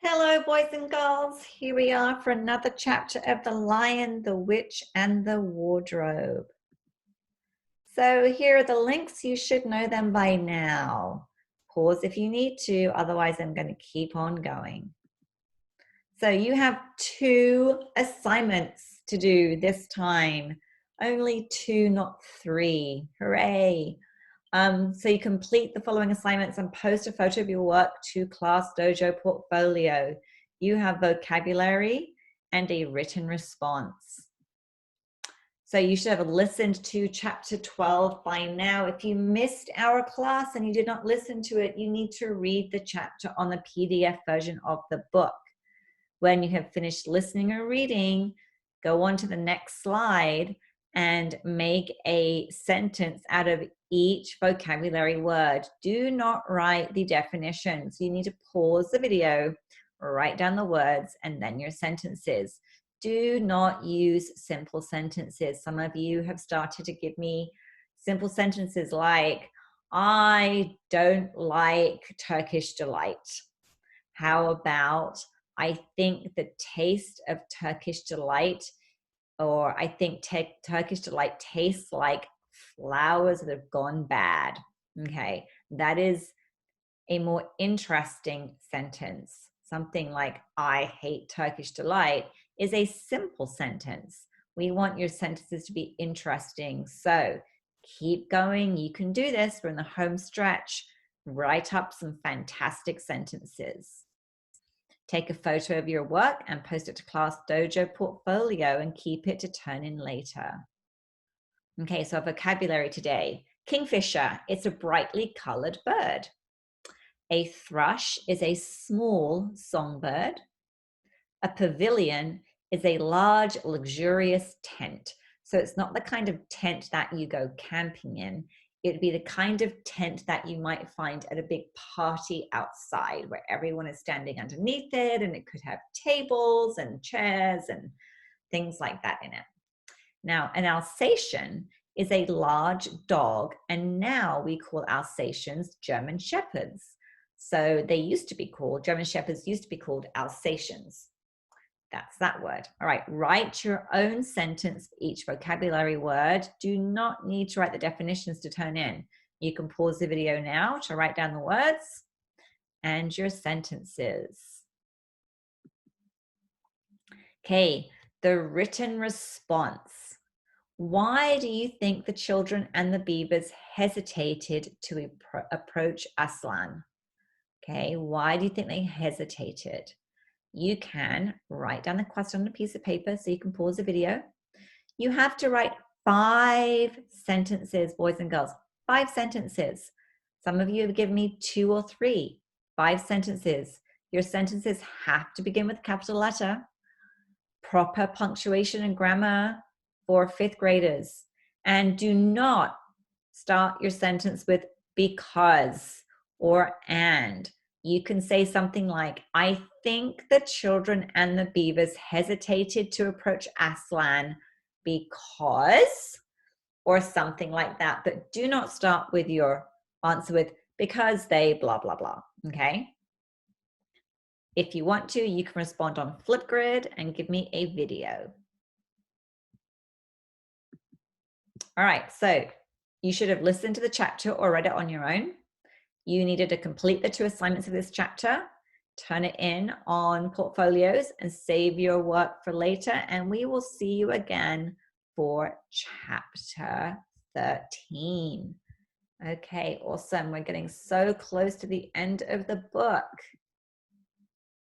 Hello, boys and girls. Here we are for another chapter of The Lion, the Witch, and the Wardrobe. So here are the links. You should know them by now. Pause if you need to, otherwise I'm going to keep on going. So you have 2 assignments to do this time. Only 2, not 3. Hooray. So you complete the following assignments and post a photo of your work to Class Dojo portfolio. You have vocabulary and a written response. So you should have listened to chapter 12 by now. If you missed our class and you did not listen to it, you need to read the chapter on the PDF version of the book. When you have finished listening or reading, go on to the next slide and make a sentence out of each vocabulary word. Do not write the definitions. You need to pause the video, write down the words, and then your sentences. Do not use simple sentences. Some of you have started to give me simple sentences like, I don't like Turkish delight. How about, I think the taste of Turkish delight, or I think Turkish delight tastes like flowers that have gone bad. Okay, that is a more interesting sentence. Something like, I hate Turkish delight is a simple sentence. We want your sentences to be interesting. So keep going. You can do this. We're in the home stretch. Write up some fantastic sentences. Take a photo of your work and post it to Class Dojo portfolio and keep it to turn in later. Okay, so vocabulary today. Kingfisher, it's a brightly colored bird. A thrush is a small songbird. A pavilion is a large, luxurious tent. So it's not the kind of tent that you go camping in. It'd be the kind of tent that you might find at a big party outside where everyone is standing underneath it, and it could have tables and chairs and things like that in it. Now, an Alsatian is a large dog, and now we call Alsatians German Shepherds. So German Shepherds used to be called Alsatians. That's that word. All right, write your own sentence for each vocabulary word. Do not need to write the definitions to turn in. You can pause the video now to write down the words and your sentences. Okay, the written response. Why do you think the children and the beavers hesitated to approach Aslan? Okay, why do you think they hesitated? You can write down the question on a piece of paper so you can pause the video. You have to write 5 sentences, boys and girls, 5 sentences. Some of you have given me 2 or 3, 5 sentences. Your sentences have to begin with a capital letter, proper punctuation and grammar for 5th graders. And do not start your sentence with because or and. You can say something like, I think the children and the beavers hesitated to approach Aslan because, or something like that. But do not start with your answer with because they blah, blah, blah. Okay? If you want to, you can respond on Flipgrid and give me a video. All right, so you should have listened to the chapter or read it on your own. You needed to complete the 2 assignments of this chapter, turn it in on portfolios, and save your work for later. And we will see you again for chapter 13. Okay, awesome. We're getting so close to the end of the book.